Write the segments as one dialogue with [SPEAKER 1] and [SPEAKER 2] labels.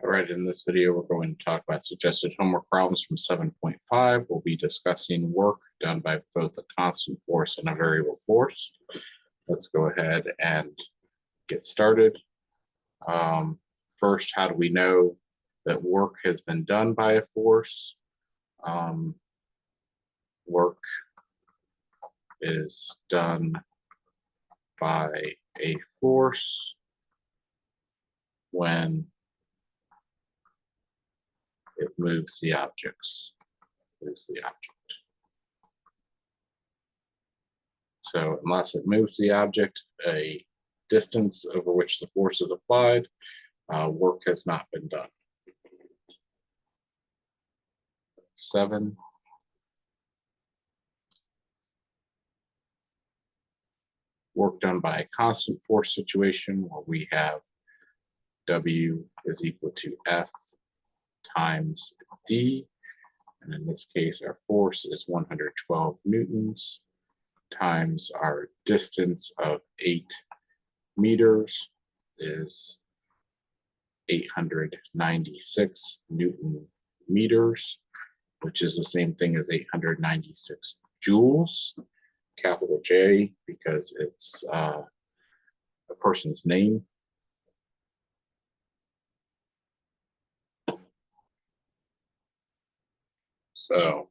[SPEAKER 1] All right, in this video, we're going to talk about suggested homework problems from 7.5. We'll be discussing work done by both a constant force and a variable force. Let's go ahead and get started. First, how do we know that work has been done by a force? Work is done by a force when it moves the objects. So unless it moves the object a distance over which the force is applied, work has not been done. 7. Work done by a constant force situation where we have W is equal to F times D. And in this case, our force is 112 newtons times our distance of 8 meters is 896 Newton meters, which is the same thing as 896 joules, capital J, because it's a person's name. So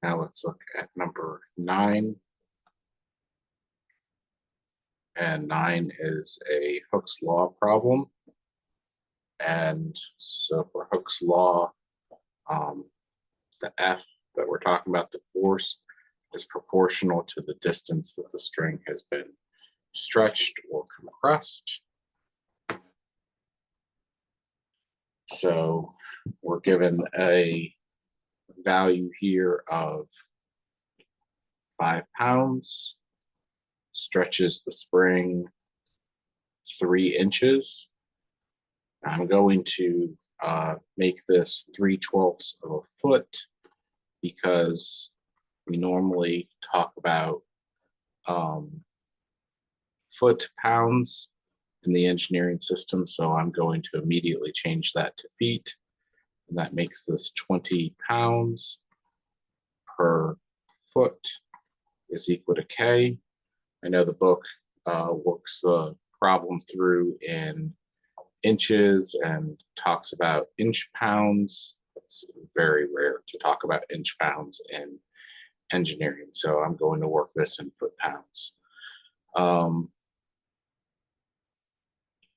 [SPEAKER 1] now let's look at number 9. And 9 is a Hooke's law problem. And so for Hooke's law, the F that we're talking about, the force, is proportional to the distance that the string has been stretched or compressed. So we're given a value here of 5 pounds, stretches the spring 3 inches. I'm going to make this 3/12 of a foot because we normally talk about foot pounds in the engineering system, so I'm going to immediately change that to feet, and that makes this 20 pounds per foot is equal to K. I know the book works the problem through in inches and talks about inch pounds. It's very rare to talk about inch pounds in engineering, so I'm going to work this in foot pounds.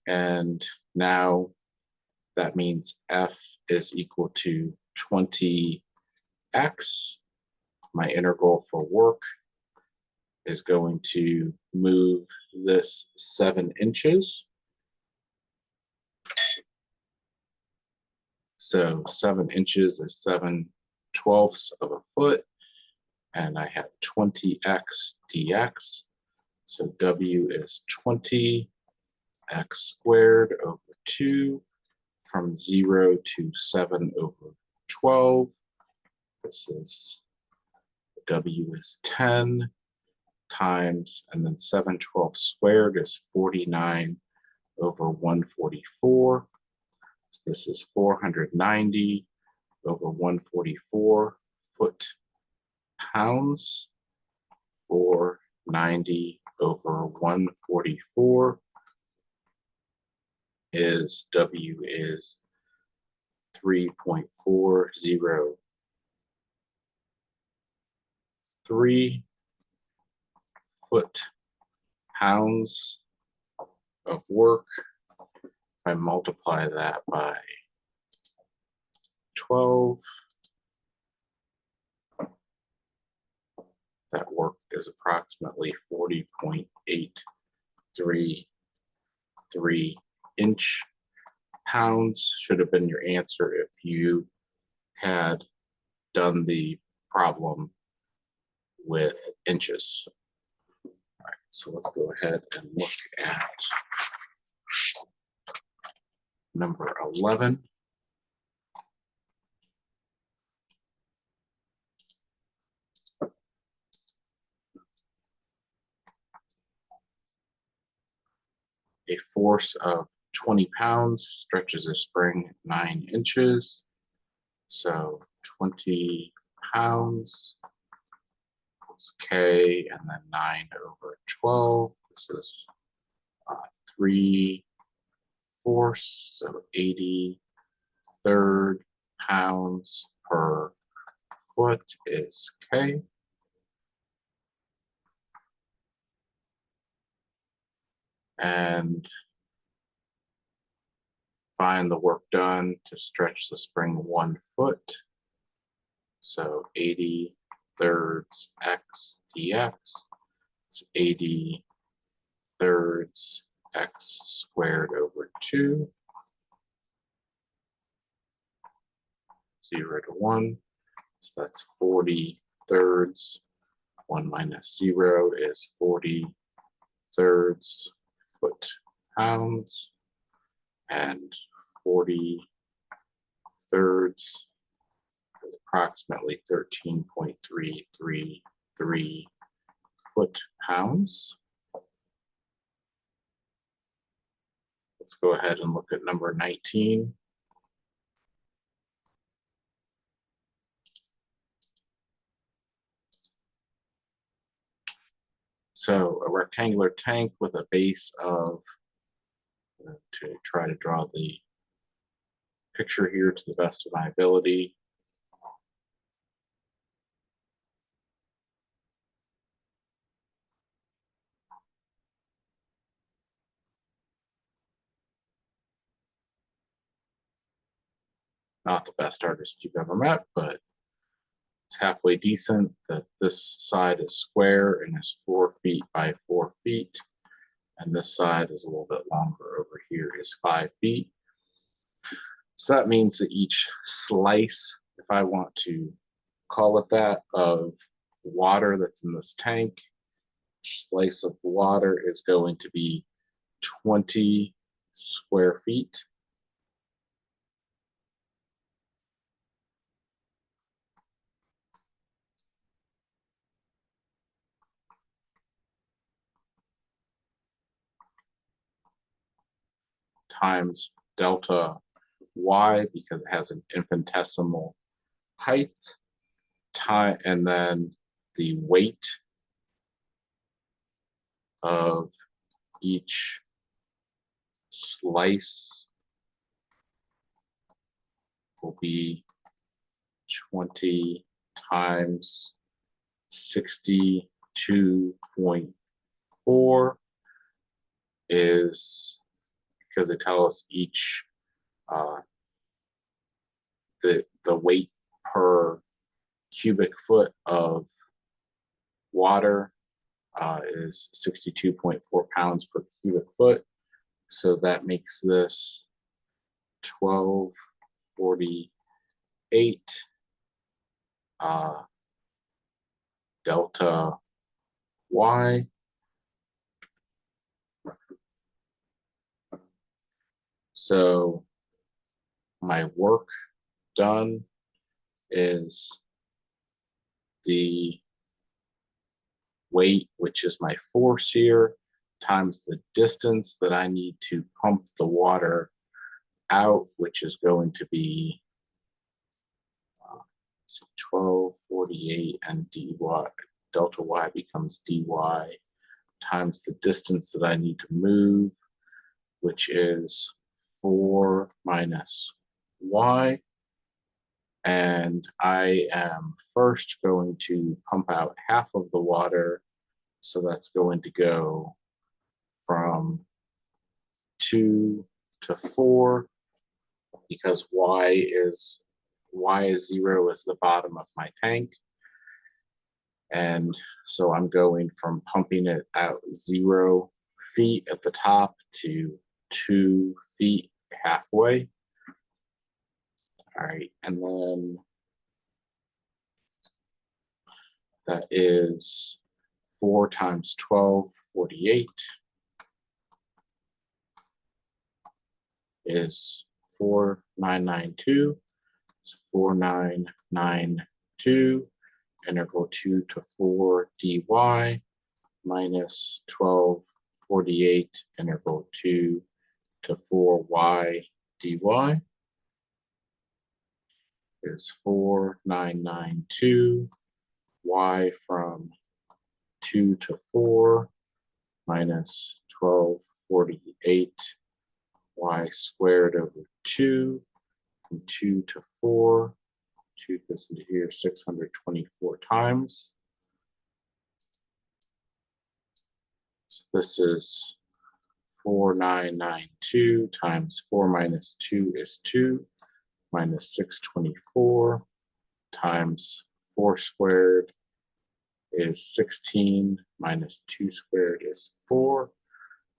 [SPEAKER 1] And now that means F is equal to 20x. My integral for work is going to move this 7 inches. So 7 inches is 7/12 of a foot, and I have 20x dx. So W is 20x squared over 2 from 0 to 7/12. This is W is 10 times, and then 7/12 squared is 49/144. So this is 490/144 foot pounds. 490/144 is W is 3.403 foot pounds of work. I multiply that by 12. That work is approximately 40.833 inch pounds. Should have been your answer if you had done the problem with inches. All right, so let's go ahead and look at number 11. a force of 20 pounds stretches a spring 9 inches. So 20 pounds is K, and then 9/12. This is 3 force, so 83rd pounds per foot is K. And find the work done to stretch the spring 1 foot. So 80/3 x dx. It's 80/3 x squared over 2. 0 to 1. So that's 40/3. 1 minus 0 is 40/3 foot-pounds. And 40/3 is approximately 13.333 foot-pounds. Let's go ahead and look at number 19. So a rectangular tank with a base of, to try to draw the picture here to the best of my ability. Not the best artist you've ever met, but it's halfway decent. That this side is square and is 4 feet by 4 feet. And this side is a little bit longer over here, is 5 feet. So that means that each slice, if I want to call it that, of water that's in this tank, each slice of water is going to be 20 square feet. Times delta y, because it has an infinitesimal height, time, and then the weight of each slice will be 20 times 62.4, is because they tell us each the weight per cubic foot of water is 62.4 pounds per cubic foot. So that makes this 1248 delta y. So my work done is the weight, which is my force here, times the distance that I need to pump the water out, which is going to be 1248, and dy, delta y becomes dy times the distance that I need to move, which is 4 minus y. And I am first going to pump out half of the water. So that's going to go from 2 to 4, because y is 0 is the bottom of my tank. And so I'm going from pumping it out 0 feet at the top to 2 feet halfway. All right, and then that is 4 times 12, 48 is 4992. So 4992 integral 2 to 4 dy minus 1248 1248 integral 2 to 4y dy is 4992. Y from 2 to 4 minus 1248 y squared over 2 from 2 to 4. 2 goes into here 624 times. So this is 4992 times 4 minus 2 is 2 minus 624 times 4 squared is 16 minus 2 squared is 4.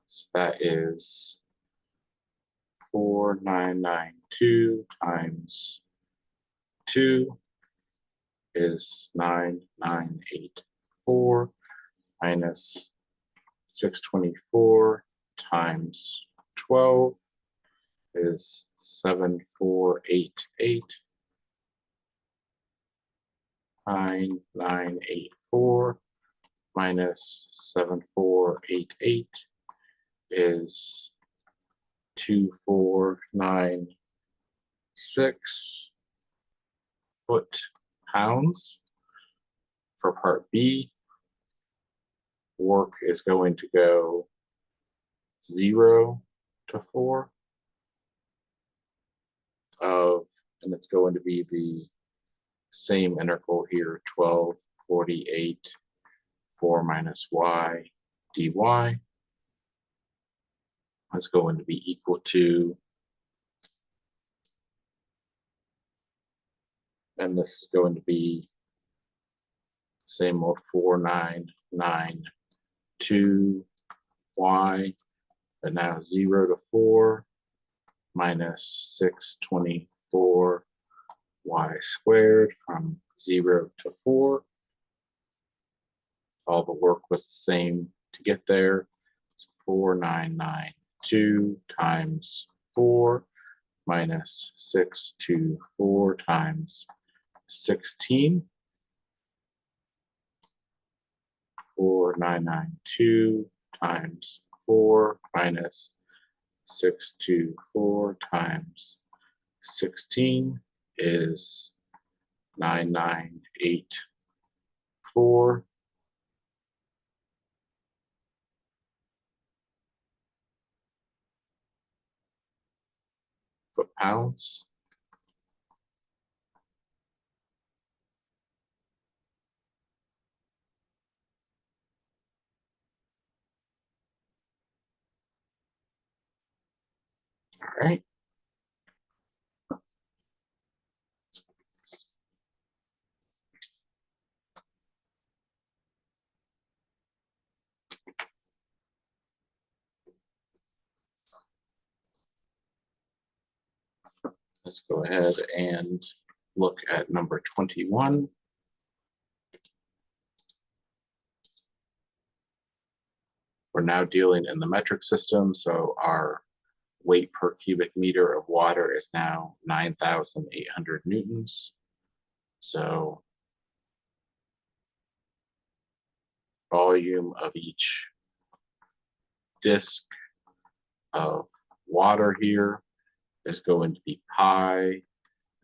[SPEAKER 1] So that is 4992 times 2 is 9984 minus 624 times 12 is 7488. 9984 minus 7488 is 2496 foot-pounds. For part B, work is going to go 0 to 4 of, and it's going to be the same integral here, 1248 4 minus y dy is going to be equal to, and this is going to be same old 4992 y, but now 0 to 4 minus 624 y squared from 0 to 4. All the work was the same to get there. So 4992 times 4 minus 624 times 16. 4992 times 4 minus 624 times 16 is 9984. Foot-pounds. All right. Let's go ahead and look at number 21. We're now dealing in the metric system, so our weight per cubic meter of water is now 9,800 newtons. So volume of each disk of water here is going to be pi,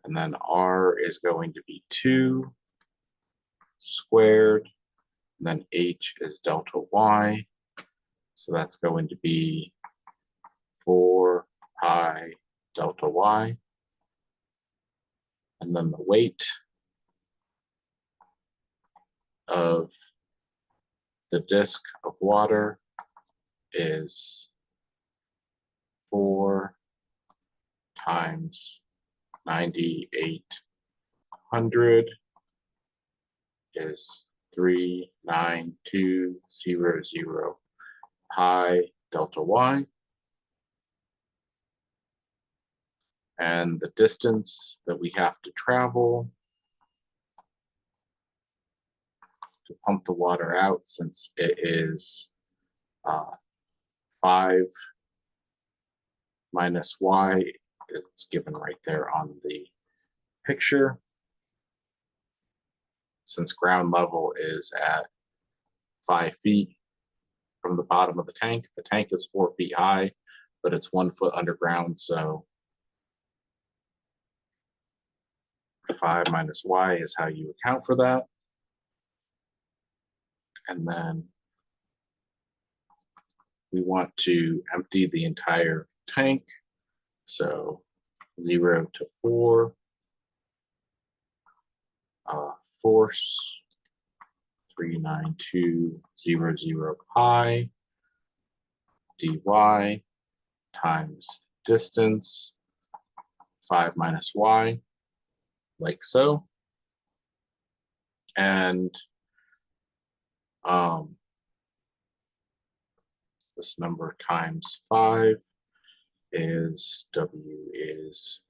[SPEAKER 1] and then R is going to be 2 squared, and then H is delta Y. So that's going to be 4 pi delta Y. And then the weight of the disk of water is 4 times 9,800 is 39200 pi delta Y. And the distance that we have to travel to pump the water out, since it is 5 minus y, it's given right there on the picture. Since ground level is at 5 feet, from the bottom of the tank. The tank is 4 feet high, but it's 1 foot underground, so 5 minus y is how you account for that. And then we want to empty the entire tank. So 0 to 4, force 39200 pi dy times distance 5 minus y, like so. And this number times 5 is W is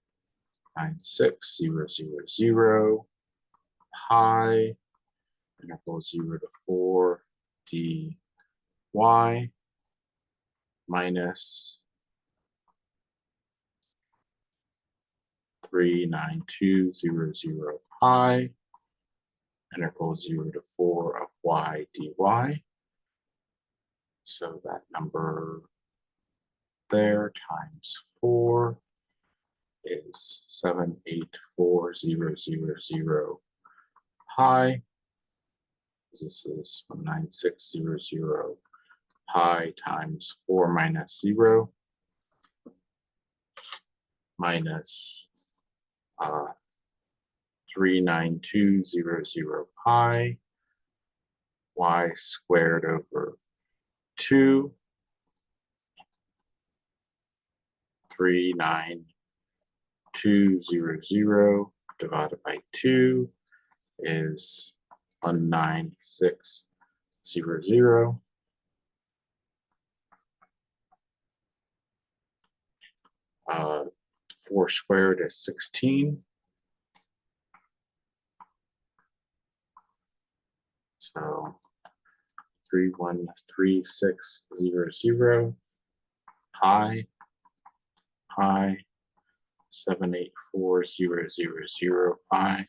[SPEAKER 1] 96000 pi interval 0 to 4 dy minus 39200 pi interval 0 to 4 of y dy. So that number there times 4 is 784,000 pi. This is 9600 pi times 4 minus 0 minus 39200 pi y squared over 2 39200 divided by 2 is 19600. 4 squared is 16. So 313600 pi 784,000 pi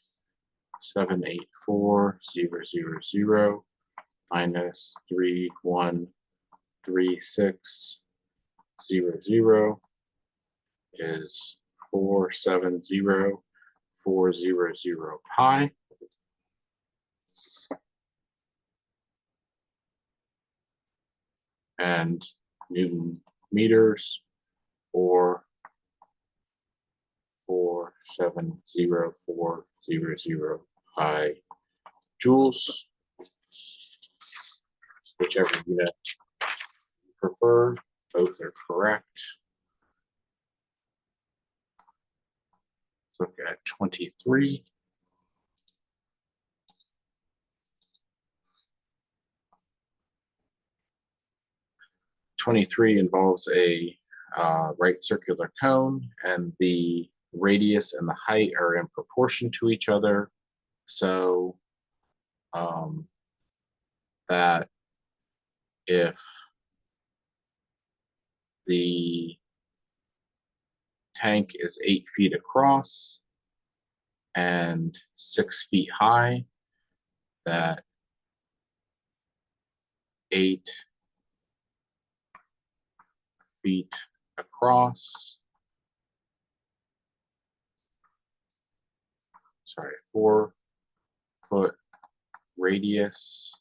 [SPEAKER 1] 784,000 minus 313600 is 470,400 pi. And Newton meters, or 470,400 pi joules, whichever unit you prefer. Both are correct. Let's look at 23. 23 involves a right circular cone, and the radius and the height are in proportion to each other. So that if the tank is 8 feet across and 6 feet high, that 8 feet across, 4 foot radius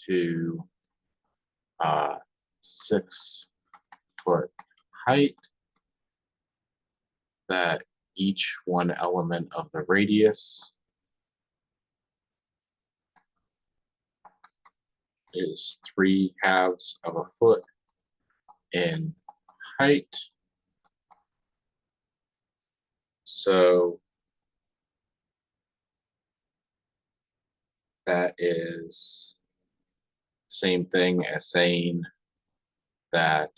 [SPEAKER 1] to 6 foot height, that each one element of the radius is 3/2 of a foot in height. So that is same thing as saying that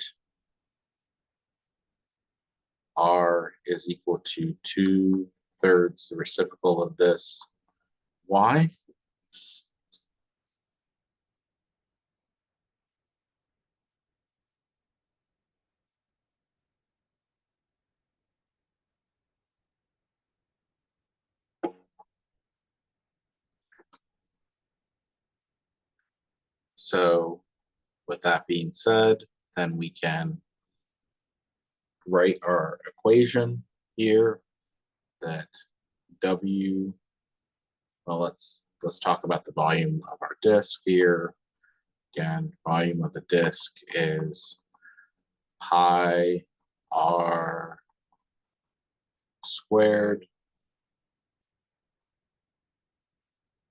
[SPEAKER 1] R is equal to 2/3 the reciprocal of this y. So with that being said, then we can write our equation here that W, well, let's talk about the volume of our disk here. Again, volume of the disk is pi r squared,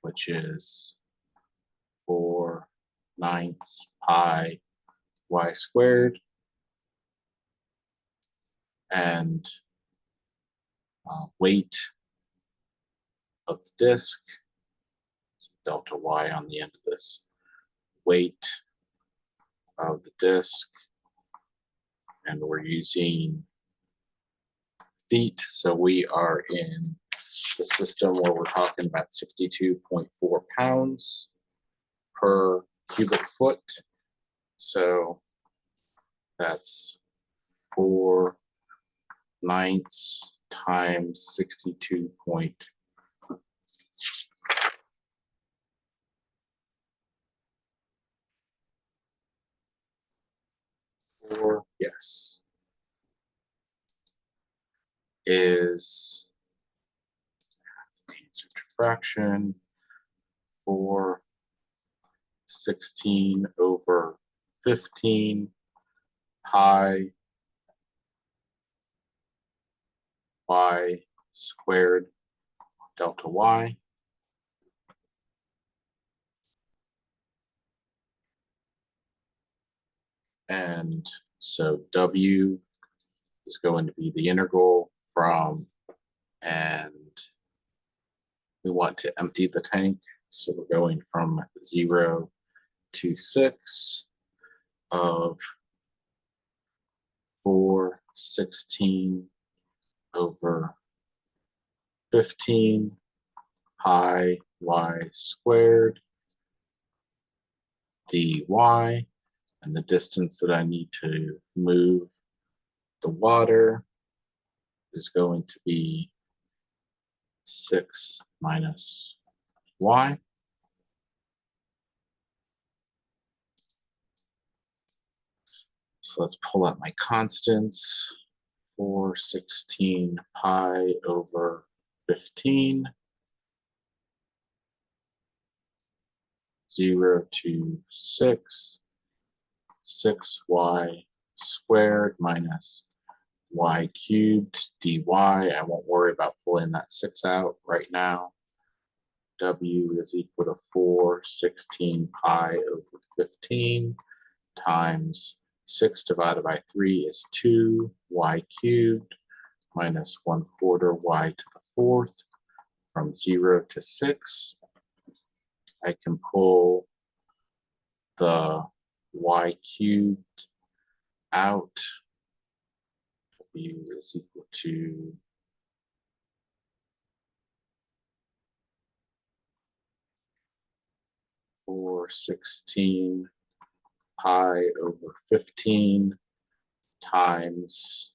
[SPEAKER 1] which is 4/9 pi y squared, and weight of the disk, delta y on the end of this, weight of the disk, and we're using feet, so we are in the system where we're talking about 62.4 pounds per cubic foot. So that's 4/9 times 62.4. Yes, is answer to fraction 4/16/15 pi y squared delta y. And so W is going to be the integral from, and we want to empty the tank. So we're going from 0 to 6 of 4/16/15 pi y squared dy, and the distance that I need to move the water is going to be 6 minus y. So let's pull out my constants. 4/16 pi over 15, 0 to 6, 6y squared minus y cubed dy. I won't worry about pulling that 6 out right now. W is equal to 4/16 pi over 15 times 6 divided by 3 is 2, y cubed minus 1/4 y to the 4th. From 0 to 6, I can pull the y cubed out. W is equal to 4/16 pi over 15 times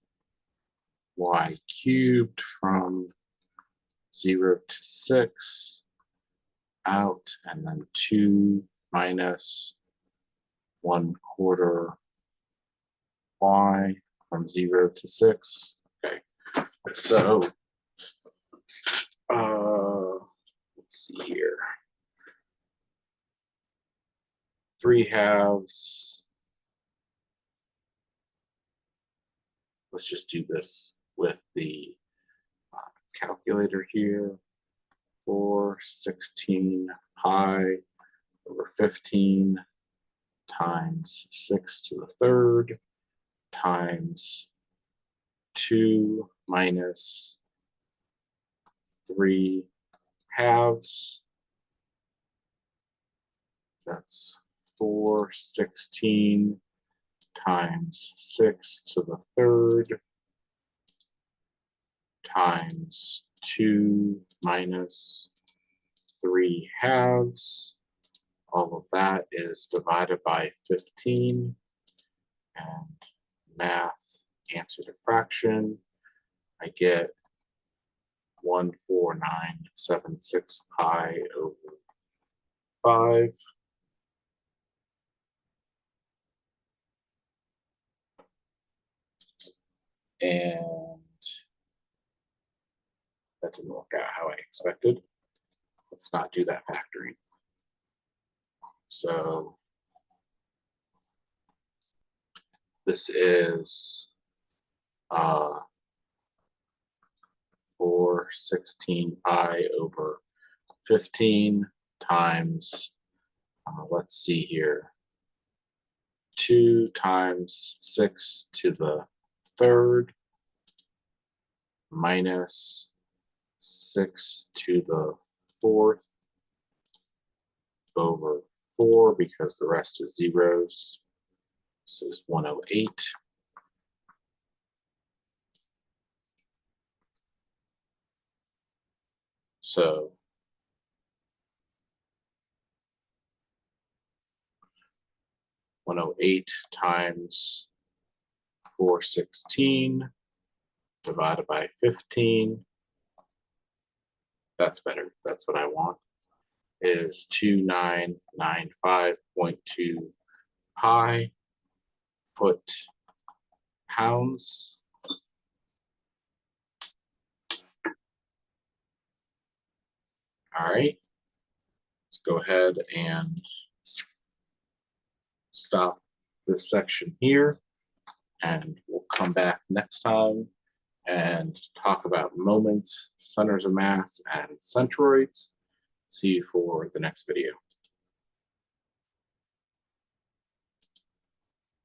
[SPEAKER 1] y cubed from 0 to 6 out, and then 2 minus 1/4 y from 0 to 6. Okay, so let's see here. 3/2. Let's just do this with the calculator here. 4/16 pi over 15 times 6 to the 3rd times 2 minus 3/2. That's 4/16 times 6 to the 3rd times 2 minus 3/2. All of that is divided by 15, and math, answer to fraction, I get 14976 pi over 5. And that didn't work out how I expected. Let's not do that factoring. So this is 416 pi over 15 times, let's see here, 2 times 6 to the third minus 6 to the fourth over 4 because the rest is zeros. This is 108. So 108 times 416 divided by 15. That's better. That's what I want. Is 2995.2 pi foot pounds. All right. Let's go ahead and stop this section here, and we'll come back next time and talk about moments, centers of mass, and centroids. See you for the next video.